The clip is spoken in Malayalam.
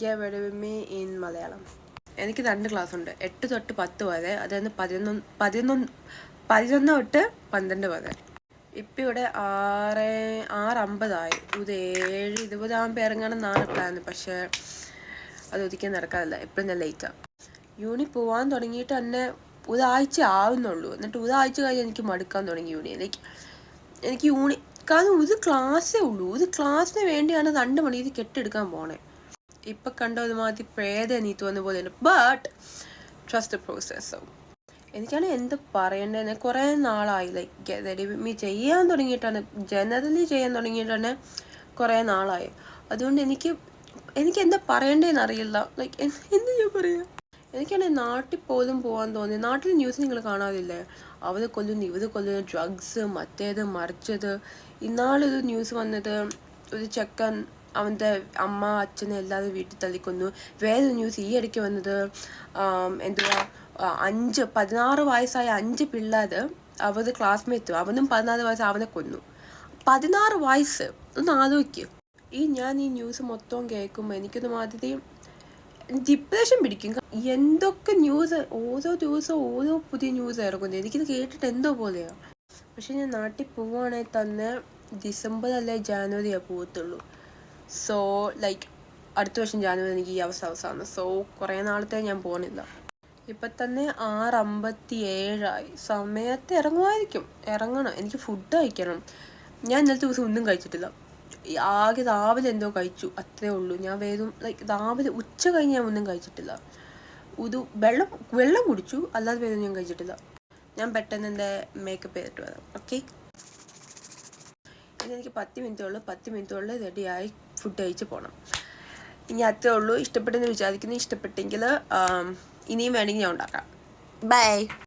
Get ready with me in Malayalam. എനിക്ക് 2 ക്ലാസ് ഉണ്ട്, 8 തൊട്ട് 10 വരെ, അതായത് 11 തൊട്ട് 12 വരെ. ഇപ്പം ഇവിടെ 6:50 ഇത് 7:20 ആകുമ്പോൾ ഇറങ്ങണമെന്നാണ് പ്ലാൻ. പക്ഷേ അത് ഒരിക്കലും നടക്കാറില്ല, എപ്പോഴും ഞാൻ ലേറ്റാണ്. യൂണി പോകാൻ തുടങ്ങിയിട്ട് തന്നെ ഒരാഴ്ച ആവുന്നുള്ളൂ. എന്നിട്ട് ഒരാഴ്ച കഴിഞ്ഞ് എനിക്ക് മടുക്കാൻ തുടങ്ങി യൂണി. എനിക്ക് യൂണി കാരണം ഒരു ക്ലാസ്സേ ഉള്ളൂ. ഒരു ക്ലാസ്സിന് വേണ്ടിയാണ് 2 മണിക്ക് കെട്ടെടുക്കാൻ പോണേ. ഇപ്പം കണ്ട ഒരുമാതിരി പ്രേത നീത്ത് വന്ന പോലെയാണ്. But trust the process. എനിക്കാണ് എന്ത് പറയേണ്ടതെന്ന് കുറേ നാളായി. ലൈക്ക് ചെയ്യാൻ തുടങ്ങിയിട്ടാണ്, ജനറലി ചെയ്യാൻ തുടങ്ങിയിട്ടാണ് കുറേ നാളായി. അതുകൊണ്ട് എനിക്ക് എന്താ പറയേണ്ടതെന്ന് അറിയില്ല. ലൈക്ക് എന്ത് ഞാൻ പറയാം. എനിക്കാണെങ്കിൽ നാട്ടിൽ പോലും പോകാൻ തോന്നി. നാട്ടിൽ ന്യൂസ് നിങ്ങൾ കാണാറില്ലേ? അവർ കൊല്ലുന്നു, ഇവർ കൊല്ലുന്നു, ഡ്രഗ്സ്, മറ്റേത് മറിച്ചത്. ഇന്നാളൊരു ന്യൂസ് വന്നത്, ഒരു ചെക്കൻ അവൻ്റെ അമ്മ അച്ഛനെ എല്ലാവരും വീട്ടിൽ തള്ളിക്കൊന്നു. വേറൊരു ന്യൂസ് ഈ ഇടയ്ക്ക് വന്നത്, എന്തുവാ 16 വയസ്സായ 5 പിള്ളേർ അവർ ക്ലാസ്മേറ്റ്, അവനും 14 വയസ്സ്, അവനെ കൊന്നു. 16 വയസ്സ്. ഒന്ന് ആലോചിക്കുക. ഞാൻ ഈ ന്യൂസ് മൊത്തം കേൾക്കുമ്പോൾ എനിക്കൊരു മാതിരി ഡിപ്രഷൻ പിടിക്കും. എന്തൊക്കെ ന്യൂസ്, ഓരോ ദിവസം ഓരോ പുതിയ ന്യൂസ് ഇറങ്ങുന്നത്. എനിക്കിത് കേട്ടിട്ട് എന്തോ പോലെയാണ്. പക്ഷെ ഞാൻ നാട്ടിൽ പോവുകയാണെങ്കിൽ തന്നെ ഡിസംബർ അല്ലെ ജാനുവരിയാണ് പോകത്തുള്ളൂ. സോ ലൈക്ക് അടുത്ത വർഷം ജാനുവരി എനിക്ക് ഈ അവസാനം. സോ കുറേ നാളത്തെ ഞാൻ പോകുന്നില്ല. ഇപ്പം തന്നെ 6:57 സമയത്ത് ഇറങ്ങണം. എനിക്ക് ഫുഡ് കഴിക്കണം. ഞാൻ ഇന്നലത്തെ ദിവസം ഒന്നും കഴിച്ചിട്ടില്ല. ആകെ രാവിലെ എന്തോ കഴിച്ചു, അത്രേ ഉള്ളൂ. ഞാൻ വേഗം ലൈക്ക് രാവിലെ ഉച്ച കഴിഞ്ഞ് ഞാൻ ഒന്നും കഴിച്ചിട്ടില്ല. വെള്ളം കുടിച്ചു, അല്ലാതെ വേഗം ഞാൻ കഴിച്ചിട്ടില്ല. ഞാൻ പെട്ടെന്ന് എൻ്റെ മേക്കപ്പ് ചെയ്തിട്ട് വരാം. ഓക്കെ, ഇനി എനിക്ക് 10 മിനിറ്റുള്ളിൽ റെഡിയായി ഫുഡ് കഴിച്ച് പോകണം. ഇനി അത്രേ ഉള്ളൂ. ഇഷ്ടപ്പെട്ടെന്ന് വിചാരിക്കുന്നു. ഇഷ്ടപ്പെട്ടെങ്കിൽ ഇനിയും വേണമെങ്കിൽ ഞാൻ ഉണ്ടാക്കാം. ബൈ.